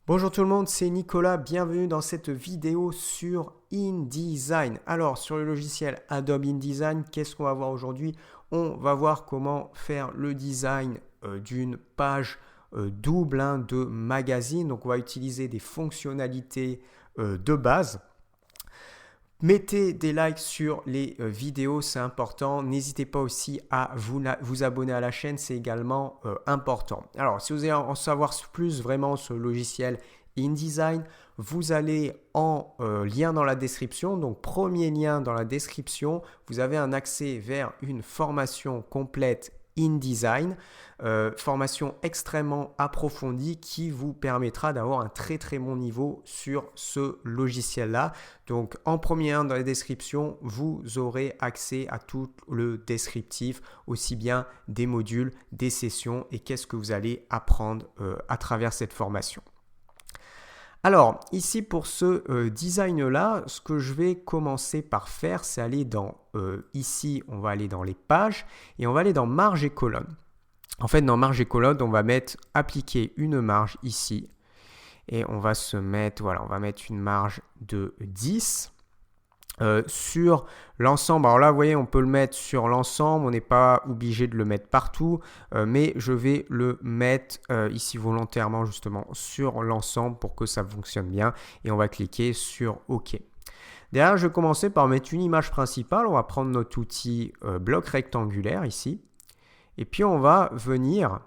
Bonjour tout le monde, c'est Nicolas, bienvenue dans cette vidéo sur InDesign. Alors sur le logiciel Adobe InDesign, qu'est-ce qu'on va voir aujourd'hui? On va voir comment faire le design d'une page double de magazine. Donc on va utiliser des fonctionnalités de base. Mettez des likes sur les vidéos, c'est important. N'hésitez pas aussi à vous abonner à la chaîne, c'est également important. Alors, si vous voulez en savoir plus vraiment sur le logiciel InDesign, vous allez en lien dans la description. Donc, premier lien dans la description, vous avez un accès vers une formation complète InDesign, formation extrêmement approfondie qui vous permettra d'avoir un très très bon niveau sur ce logiciel-là. Donc en premier lien dans la description, vous aurez accès à tout le descriptif, aussi bien des modules, des sessions et qu'est-ce que vous allez apprendre à travers cette formation. Alors, ici pour ce design-là, ce que je vais commencer par faire, c'est aller dans, ici, on va aller dans les pages et on va aller dans marge et colonne. En fait, dans marge et colonne, on va appliquer une marge ici et on va on va mettre une marge de 10. Sur l'ensemble, alors là vous voyez on peut le mettre sur l'ensemble, on n'est pas obligé de le mettre partout, mais je vais le mettre ici volontairement justement sur l'ensemble pour que ça fonctionne bien et on va cliquer sur OK. Derrière je vais commencer par mettre une image principale, on va prendre notre outil bloc rectangulaire ici et puis on va venir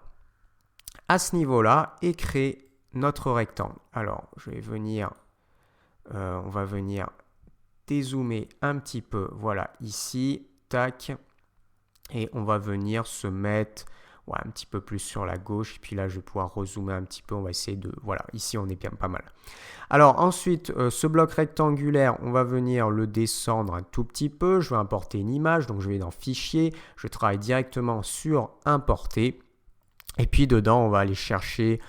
à ce niveau là et créer notre rectangle. Alors je vais venir, on va venir dézoomer un petit peu, voilà, ici, tac, et on va venir se mettre un petit peu plus sur la gauche, et puis là, je vais pouvoir rezoomer un petit peu, on va essayer de, voilà, ici, on est bien pas mal. Alors, ensuite, ce bloc rectangulaire, on va venir le descendre un tout petit peu, je vais importer une image, donc je vais dans Fichier, je travaille directement sur Importer, et puis dedans, on va aller chercher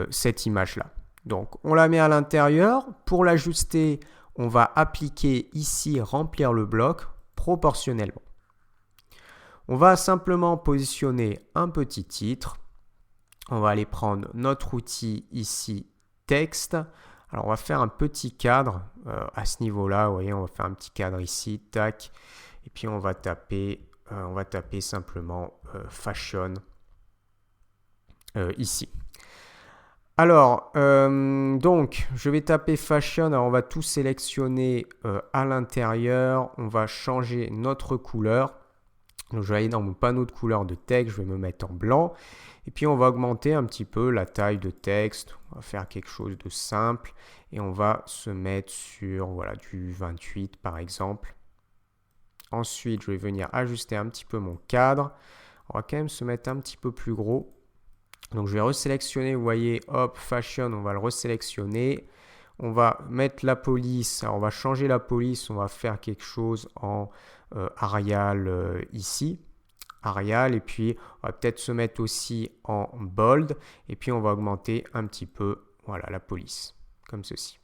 cette image-là. Donc, on la met à l'intérieur, pour l'ajuster, on va appliquer ici remplir le bloc proportionnellement. On va simplement positionner un petit titre. On va aller prendre notre outil ici texte. Alors on va faire un petit cadre à ce niveau-là. Vous voyez, on va faire un petit cadre ici, tac. Et puis on va taper simplement fashion ici. Alors, donc, je vais taper Fashion. Alors, on va tout sélectionner à l'intérieur. On va changer notre couleur. Donc, je vais aller dans mon panneau de couleur de texte. Je vais me mettre en blanc. Et puis, on va augmenter un petit peu la taille de texte. On va faire quelque chose de simple. Et on va se mettre sur voilà, du 28 par exemple. Ensuite, je vais venir ajuster un petit peu mon cadre. On va quand même se mettre un petit peu plus gros. Donc je vais resélectionner, vous voyez, hop, Fashion, on va le resélectionner. On va mettre la police, alors on va changer la police, on va faire quelque chose en Arial ici. Arial, et puis on va peut-être se mettre aussi en bold. Et puis on va augmenter un petit peu, voilà, la police, comme ceci.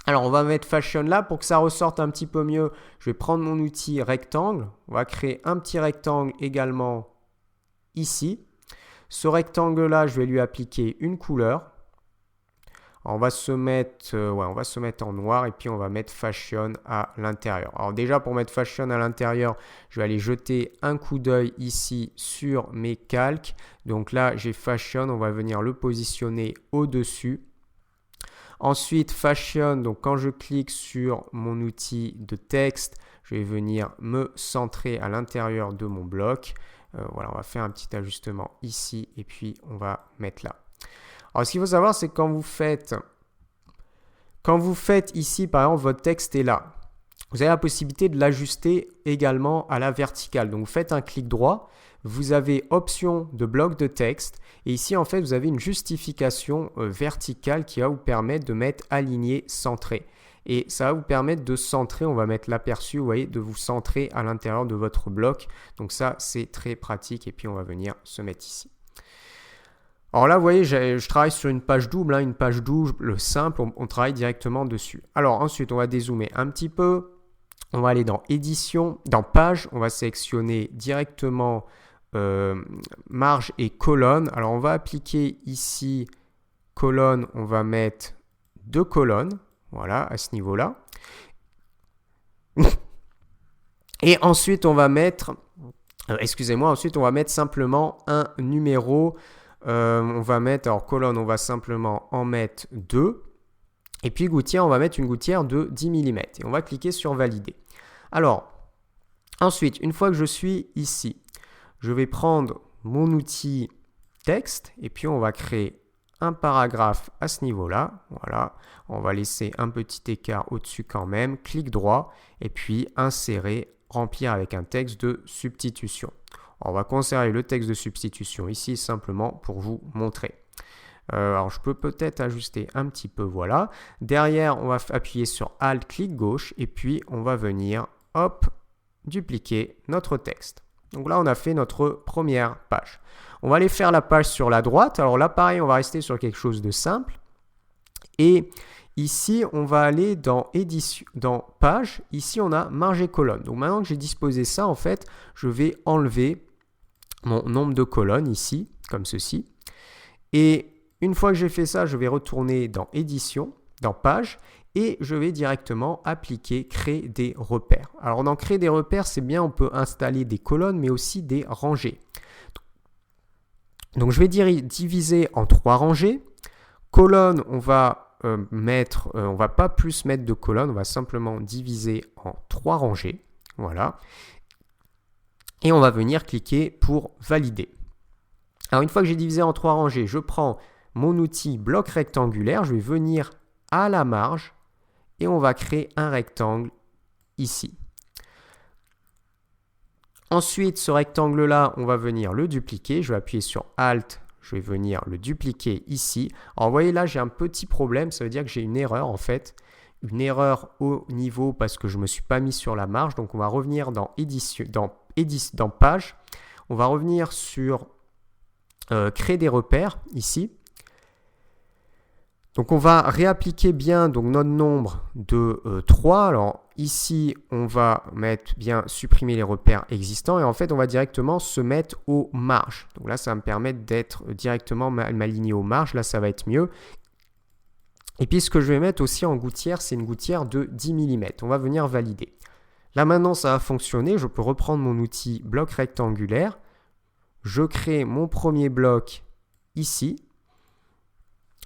Alors, on va mettre Fashion là pour que ça ressorte un petit peu mieux. Je vais prendre mon outil rectangle. On va créer un petit rectangle également ici. Ce rectangle-là, je vais lui appliquer une couleur. Alors, on va se mettre en noir et puis on va mettre Fashion à l'intérieur. Alors déjà, pour mettre Fashion à l'intérieur, je vais aller jeter un coup d'œil ici sur mes calques. Donc là, j'ai Fashion. On va venir le positionner au-dessus. Ensuite, Fashion, donc quand je clique sur mon outil de texte, je vais venir me centrer à l'intérieur de mon bloc. Voilà, on va faire un petit ajustement ici et puis on va mettre là. Alors, ce qu'il faut savoir, c'est que quand vous faites ici, par exemple, votre texte est là. Vous avez la possibilité de l'ajuster également à la verticale. Donc, vous faites un clic droit. Vous avez option de bloc de texte et ici en fait vous avez une justification verticale qui va vous permettre de mettre aligné, centré et ça va vous permettre de centrer, on va mettre l'aperçu, vous voyez, de vous centrer à l'intérieur de votre bloc. Donc ça c'est très pratique et puis on va venir se mettre ici. Alors là vous voyez je travaille sur une page double, une page double simple, on travaille directement dessus. Alors ensuite on va dézoomer un petit peu. On va aller dans édition, dans page, on va sélectionner directement marge et colonne. Alors on va appliquer ici colonne, on va mettre 2 colonnes, voilà, à ce niveau-là. Et ensuite on va mettre, ensuite on va mettre simplement un numéro. On va mettre, alors colonne, on va simplement en mettre 2. Et puis gouttière, on va mettre une gouttière de 10 mm. Et on va cliquer sur valider. Alors, ensuite, une fois que je suis ici, je vais prendre mon outil texte et puis on va créer un paragraphe à ce niveau-là. Voilà, on va laisser un petit écart au-dessus quand même. Clic droit et puis insérer, remplir avec un texte de substitution. On va conserver le texte de substitution ici simplement pour vous montrer. Alors je peux peut-être ajuster un petit peu, voilà. Derrière, on va appuyer sur Alt, clic gauche et puis on va venir, hop, dupliquer notre texte. Donc là, on a fait notre première page. On va aller faire la page sur la droite. Alors là, pareil, on va rester sur quelque chose de simple. Et ici, on va aller dans édition, dans page. Ici, on a marge et colonne. Donc maintenant que j'ai disposé ça, en fait, je vais enlever mon nombre de colonnes ici, comme ceci. Et une fois que j'ai fait ça, je vais retourner dans édition, dans page, et je vais directement appliquer créer des repères. Alors dans créer des repères, c'est bien, on peut installer des colonnes, mais aussi des rangées. Donc je vais diviser en 3 rangées. Colonne, on va on va pas plus mettre de colonnes, on va simplement diviser en 3 rangées. Voilà. Et on va venir cliquer pour valider. Alors une fois que j'ai divisé en 3 rangées, je prends mon outil bloc rectangulaire, je vais venir à la marge et on va créer un rectangle ici. Ensuite, ce rectangle-là, on va venir le dupliquer. Je vais appuyer sur Alt, je vais venir le dupliquer ici. Alors, vous voyez là, j'ai un petit problème. Ça veut dire que j'ai une erreur en fait. Une erreur au niveau parce que je ne me suis pas mis sur la marge. Donc, on va revenir dans édition, dans page. On va revenir sur créer des repères ici. Donc on va réappliquer bien donc, notre nombre de 3. Alors ici, on va mettre bien supprimer les repères existants et en fait, on va directement se mettre aux marges. Donc là, ça va me permettre d'être directement m'aligner aux marges. Là, ça va être mieux. Et puis, ce que je vais mettre aussi en gouttière, c'est une gouttière de 10 mm. On va venir valider. Là, maintenant, ça va fonctionner. Je peux reprendre mon outil bloc rectangulaire. Je crée mon premier bloc ici.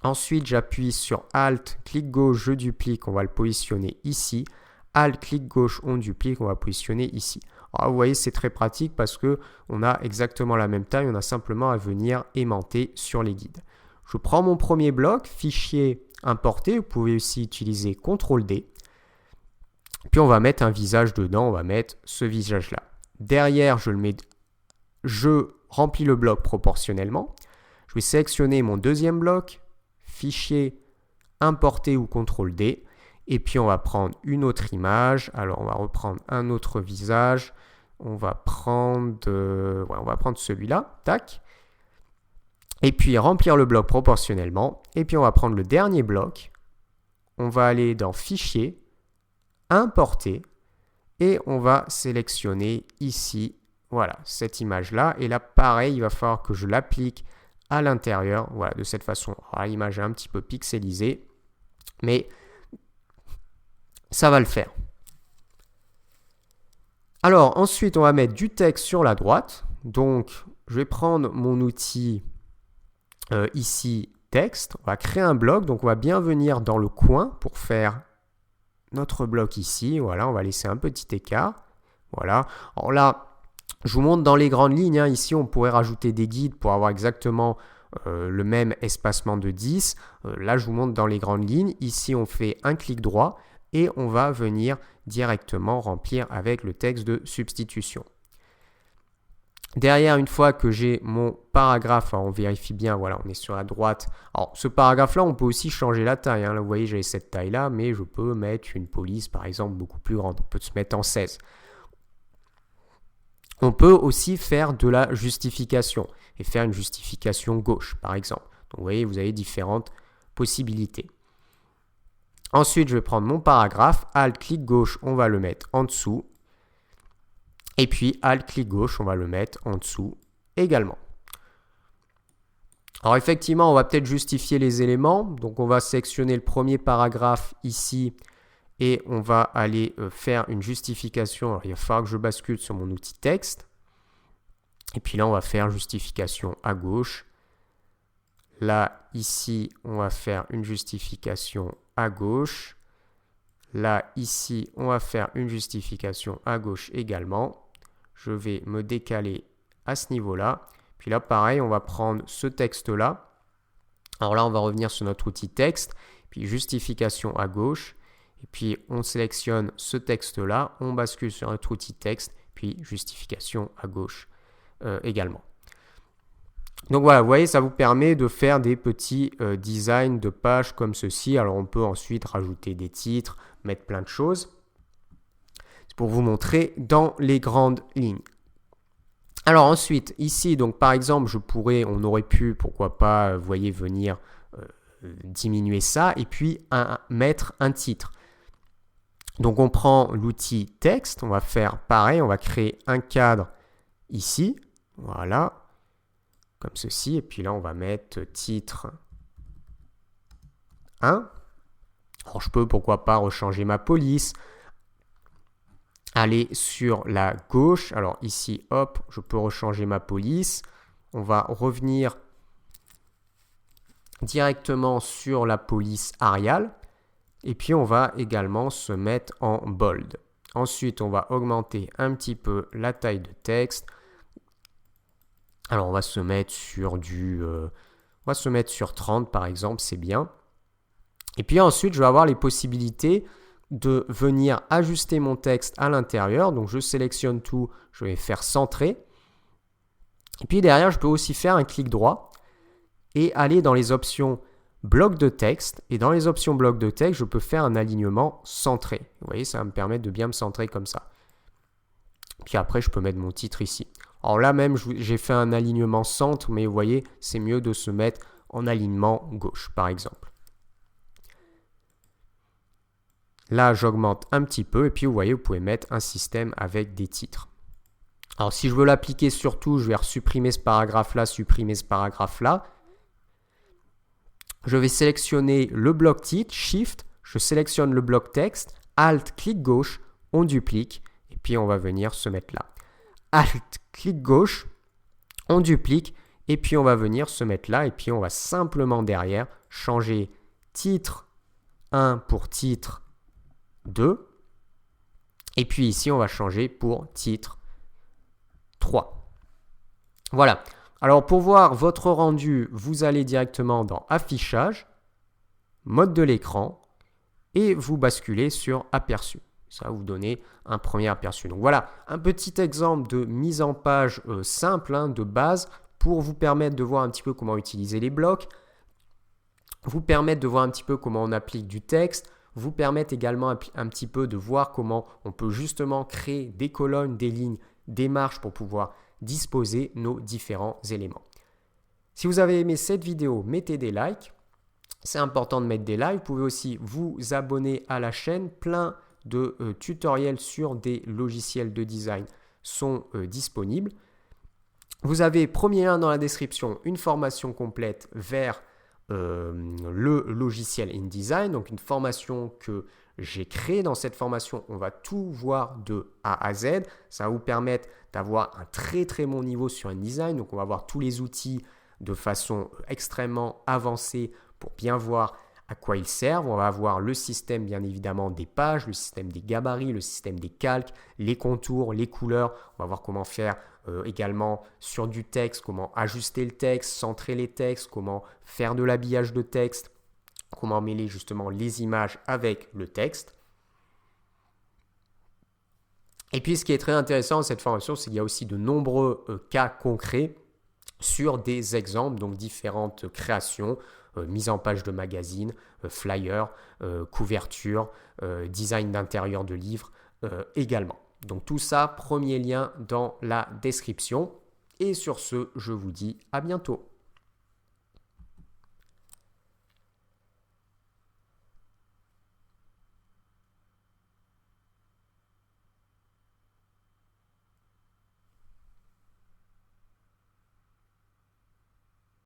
Ensuite, j'appuie sur Alt, clic gauche, je duplique, on va le positionner ici. Alt, clic gauche, on duplique, on va positionner ici. Alors, vous voyez, c'est très pratique parce qu'on a exactement la même taille, on a simplement à venir aimanter sur les guides. Je prends mon premier bloc, fichier importé, vous pouvez aussi utiliser CTRL-D. Puis on va mettre un visage dedans, on va mettre ce visage-là. Derrière, je remplis le bloc proportionnellement. Je vais sélectionner mon deuxième bloc, fichier importé ou CTRL-D et puis on va prendre une autre image. Alors on va reprendre un autre visage, on va prendre celui-là, tac, et puis remplir le bloc proportionnellement et puis on va prendre le dernier bloc, on va aller dans fichier, importer et on va sélectionner ici, voilà, cette image-là et là pareil, il va falloir que je l'applique à l'intérieur, voilà, de cette façon. L'image est un petit peu pixelisée, mais ça va le faire. Alors, ensuite, on va mettre du texte sur la droite. Donc, je vais prendre mon outil ici, texte. On va créer un bloc. Donc, on va bien venir dans le coin pour faire notre bloc ici. Voilà, on va laisser un petit écart. Voilà. Alors là, je vous montre dans les grandes lignes. Hein. Ici, on pourrait rajouter des guides pour avoir exactement le même espacement de 10. Là, je vous montre dans les grandes lignes. Ici, on fait un clic droit et on va venir directement remplir avec le texte de substitution. Derrière, une fois que j'ai mon paragraphe, on vérifie bien, voilà, on est sur la droite. Alors, ce paragraphe-là, on peut aussi changer la taille. Hein. Là, vous voyez, j'ai cette taille-là, mais je peux mettre une police, par exemple, beaucoup plus grande. On peut se mettre en 16. On peut aussi faire de la justification et faire une justification gauche, par exemple. Donc, vous voyez, vous avez différentes possibilités. Ensuite, je vais prendre mon paragraphe, Alt, clic gauche, on va le mettre en dessous. Et puis, Alt, clic gauche, on va le mettre en dessous également. Alors effectivement, on va peut-être justifier les éléments. Donc on va sélectionner le premier paragraphe ici et on va aller faire une justification. Alors il va falloir que je bascule sur mon outil texte. Et puis là, on va faire justification à gauche. Là, ici, on va faire une justification à gauche. Là, ici, on va faire une justification à gauche également. Je vais me décaler à ce niveau-là. Puis là, pareil, on va prendre ce texte-là. Alors là, on va revenir sur notre outil texte. Puis justification à gauche. Et puis, on sélectionne ce texte-là. On bascule sur notre outil texte. Puis justification à gauche également. Donc voilà, vous voyez, ça vous permet de faire des petits designs de pages comme ceci. Alors on peut ensuite rajouter des titres, mettre plein de choses. C'est pour vous montrer dans les grandes lignes. Alors ensuite, ici, donc par exemple, on aurait pu, pourquoi pas, vous voyez, venir diminuer ça et puis mettre un titre. Donc on prend l'outil texte, on va faire pareil, on va créer un cadre ici, voilà. Comme ceci, et puis là on va mettre titre 1. Alors je peux pourquoi pas rechanger ma police, aller sur la gauche, alors ici hop, je peux rechanger ma police, on va revenir directement sur la police Arial, et puis on va également se mettre en bold. Ensuite on va augmenter un petit peu la taille de texte. Alors on va se mettre sur sur 30 par exemple, c'est bien. Et puis ensuite, je vais avoir les possibilités de venir ajuster mon texte à l'intérieur. Donc je sélectionne tout, je vais faire centrer. Et puis derrière, je peux aussi faire un clic droit et aller dans les options bloc de texte. Et dans les options bloc de texte, je peux faire un alignement centré. Vous voyez, ça va me permettre de bien me centrer comme ça. Puis après, je peux mettre mon titre ici. Alors là même, j'ai fait un alignement centre, mais vous voyez, c'est mieux de se mettre en alignement gauche, par exemple. Là, j'augmente un petit peu, et puis vous voyez, vous pouvez mettre un système avec des titres. Alors si je veux l'appliquer sur tout, je vais supprimer ce paragraphe-là, supprimer ce paragraphe-là. Je vais sélectionner le bloc titre, Shift, je sélectionne le bloc texte, Alt, clic gauche, on duplique, et puis on va venir se mettre là. Alt, clic gauche, on duplique et puis on va venir se mettre là et puis on va simplement derrière changer titre 1 pour titre 2 et puis ici on va changer pour titre 3. Voilà. Alors pour voir votre rendu, vous allez directement dans affichage, mode de l'écran et vous basculez sur aperçu. Ça va vous donner un premier aperçu. Donc voilà, un petit exemple de mise en page simple, de base, pour vous permettre de voir un petit peu comment utiliser les blocs, vous permettre de voir un petit peu comment on applique du texte, vous permettre également un petit peu de voir comment on peut justement créer des colonnes, des lignes, des marges pour pouvoir disposer nos différents éléments. Si vous avez aimé cette vidéo, mettez des likes. C'est important de mettre des likes. Vous pouvez aussi vous abonner à la chaîne. Plein de tutoriels sur des logiciels de design sont disponibles. Vous avez, premier lien dans la description, une formation complète vers le logiciel InDesign, donc une formation que j'ai créée. Dans cette formation, on va tout voir de A à Z. Ça va vous permettre d'avoir un très très bon niveau sur InDesign. Donc on va voir tous les outils de façon extrêmement avancée pour bien voir à quoi ils servent. On va avoir le système bien évidemment des pages, le système des gabarits, le système des calques, les contours, les couleurs. On va voir comment faire également sur du texte, comment ajuster le texte, centrer les textes, comment faire de l'habillage de texte, comment mêler justement les images avec le texte. Et puis ce qui est très intéressant dans cette formation, c'est qu'il y a aussi de nombreux cas concrets sur des exemples, donc différentes créations, mise en page de magazine, flyer, couverture, design d'intérieur de livres également. Donc tout ça, premier lien dans la description. Et sur ce, je vous dis à bientôt.